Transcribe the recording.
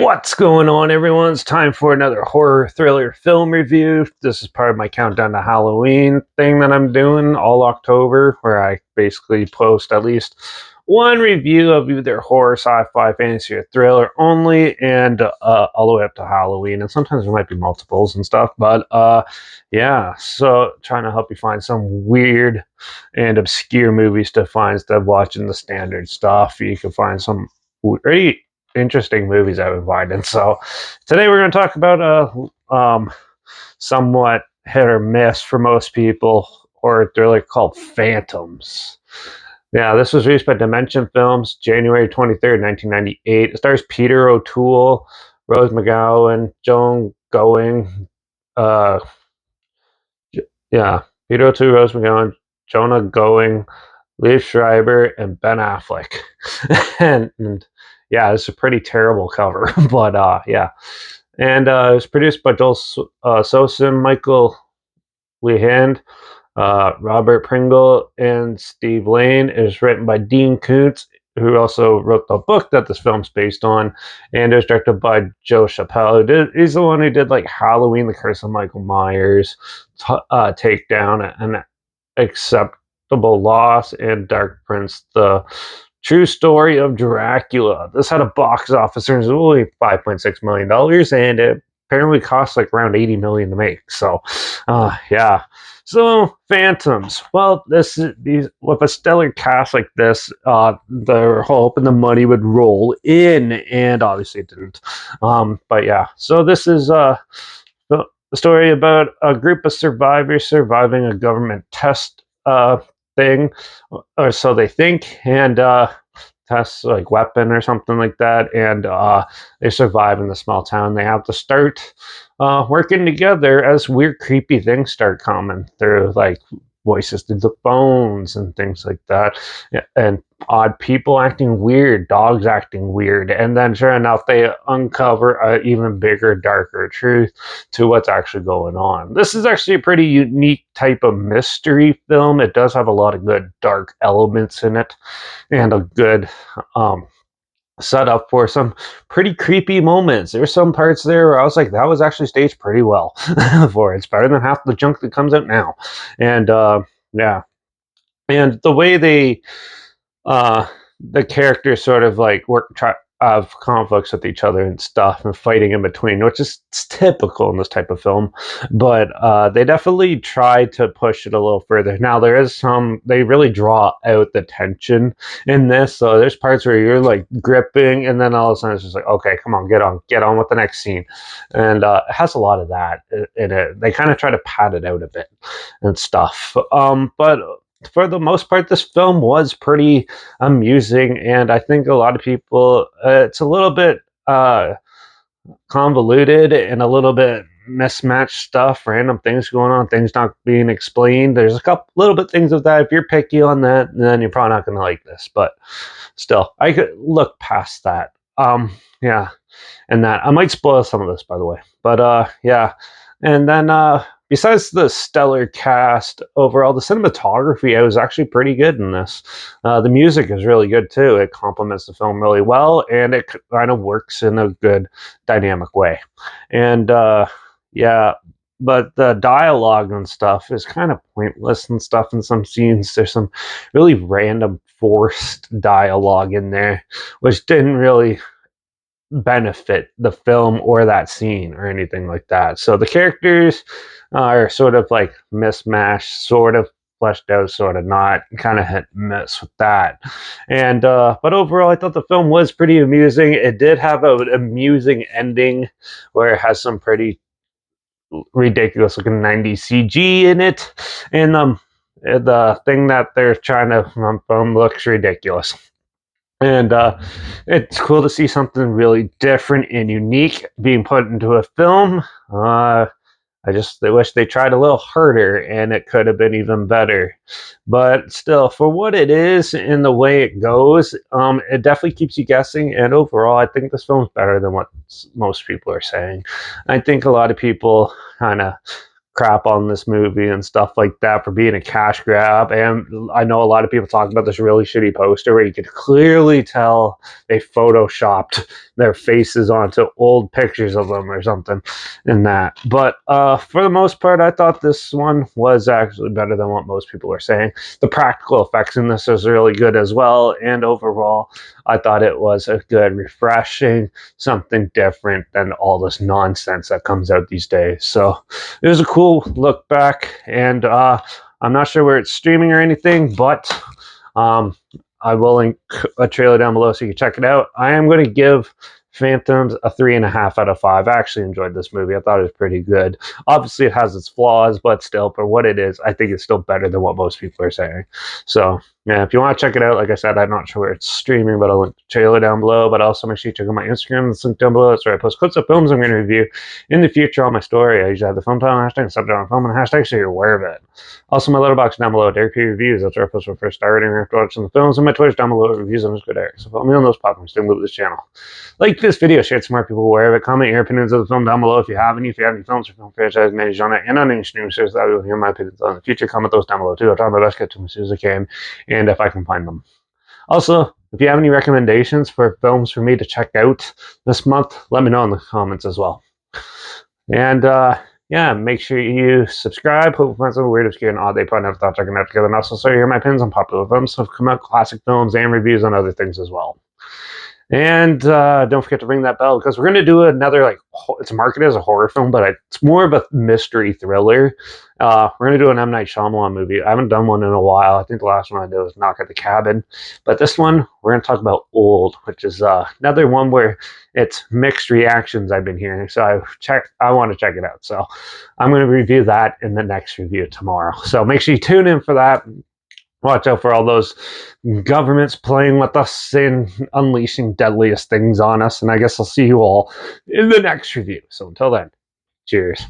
What's going on, everyone? It's time for another horror thriller film review. This is part of my countdown to Halloween thing that I'm doing all October, where I basically post at least one review of either horror, sci-fi, fantasy, or thriller only, and all the way up to Halloween. And sometimes there might be multiples and stuff, but yeah. So trying to help you find some weird and obscure movies to find instead of watching the standard stuff. You can find some pretty interesting movies I've been finding. So today we're going to talk about somewhat hit or miss for most people horror thriller called Phantoms. Yeah, this was released by Dimension Films, January 23rd, 1998. It stars Peter O'Toole, Rose McGowan, Joan Going, uh, yeah, Peter O'Toole, Rose McGowan, Jonah Going, Liev Schreiber, and Ben Affleck. and yeah, it's a pretty terrible cover, but yeah. And it was produced by Joel Sosin, Michael Lehand, Robert Pringle, and Steve Lane. It was written by Dean Koontz, who also wrote the book that this film's based on, and it was directed by Joe Chappelle. He's the one who did like Halloween, The Curse of Michael Myers, Takedown, and Acceptable Loss, and Dark Prince, the true story of Dracula. This had a box office earnings of only $5.6 million, and it apparently cost like around $80 million to make. So, yeah. So, Phantoms. Well, this is with a stellar cast like this, they're hoping the money would roll in, and obviously it didn't. But yeah, so this is the story about a group of survivors surviving a government test thing, or so they think, and tests like weapon or something like that, and they survive in the small town. They have to start working together as weird, creepy things start coming through, like voices through the phones and things like that, and odd people acting weird, dogs acting weird, and then sure enough they uncover an even bigger, darker truth to what's actually going on. This is actually a pretty unique type of mystery film. It does have a lot of good dark elements in it, and a good set up for some pretty creepy moments. There's some parts there where I was like, that was actually staged pretty well for it. It's better than half the junk that comes out now. And yeah. And the way uh the characters sort of like have conflicts with each other and stuff and fighting in between, which is typical in this type of film, but they definitely try to push it a little further. Now there is they really draw out the tension in this, so there's parts where you're like gripping, and then all of a sudden it's just like, okay, come on, get on with the next scene. And it has a lot of that in it. They kind of try to pad it out a bit and stuff, but for the most part, this film was pretty amusing, and I think a lot of people, it's a little bit convoluted and a little bit mismatched stuff, random things going on, things not being explained. There's a couple little bit things of that. If you're picky on that, then you're probably not going to like this, but still, I could look past that. Yeah, and that I might spoil some of this, by the way, but yeah. And then besides the stellar cast overall, the cinematography was actually pretty good in this. The music is really good too. It complements the film really well, and it kind of works in a good dynamic way. And yeah, but the dialogue and stuff is kind of pointless and stuff in some scenes. There's some really random forced dialogue in there, which didn't really benefit the film or that scene or anything like that. So the characters are sort of like mismatched, sort of fleshed out, sort of not, kind of hit and miss with that. And but overall, I thought the film was pretty amusing. It did have an amusing ending where it has some pretty ridiculous looking 90s CG in it, and the thing that they're trying to film looks ridiculous. And it's cool to see something really different and unique being put into a film. I wish they tried a little harder, and it could have been even better. But still, for what it is and the way it goes, it definitely keeps you guessing. And overall, I think this film's better than what most people are saying. I think a lot of people kind of crap on this movie and stuff like that for being a cash grab. And I know a lot of people talk about this really shitty poster where you could clearly tell they photoshopped their faces onto old pictures of them or something in that. But for the most part, I thought this one was actually better than what most people are saying. The practical effects in this is really good as well. And overall, I thought it was a good, refreshing, something different than all this nonsense that comes out these days. So it was a cool look back, and I'm not sure where it's streaming or anything, but I will link a trailer down below so you can check it out. I am going to give Phantoms a 3.5 out of 5. I actually enjoyed this movie. I thought it was pretty good. Obviously, it has its flaws, but still, for what it is, I think it's still better than what most people are saying. So, yeah, if you want to check it out, like I said, I'm not sure where it's streaming, but I'll link the trailer down below. But also make sure you check out my Instagram. It's linked down below. That's where I post clips of films I'm going to review in the future on my story. I usually have the film title hashtag, subject on film and hashtag, so you're aware of it. Also, my Letterbox down below, Derek P. Reviews. That's where I post my first star rating after watching the films, and my Twitter's down below, reviews on this good Eric. So follow me on those platforms to move this channel. Like this video, share it so more people aware of it. Comment your opinions of the film down below if you have any. If you have any films or film franchise, any genre, and on any streaming service that I will hear my opinions on in the future, comment those down below too. I'll try my best to get to them as soon as I can, and if I can find them. Also, if you have any recommendations for films for me to check out this month, let me know in the comments as well. And yeah, make sure you subscribe. Hope you find some weird, obscure, and odd they probably never thought checking out together. And also, so you hear my opinions on popular films, so come out classic films and reviews on other things as well. And don't forget to ring that bell because we're going to do another, like, it's marketed as a horror film, but it's more of a mystery thriller. We're going to do an M. Night Shyamalan movie. I haven't done one in a while. I think the last one I did was Knock at the Cabin. But this one, we're going to talk about Old, which is another one where it's mixed reactions I've been hearing. So I want to check it out. So I'm going to review that in the next review tomorrow. So make sure you tune in for that. Watch out for all those governments playing with us and unleashing deadliest things on us. And I guess I'll see you all in the next review. So until then, cheers.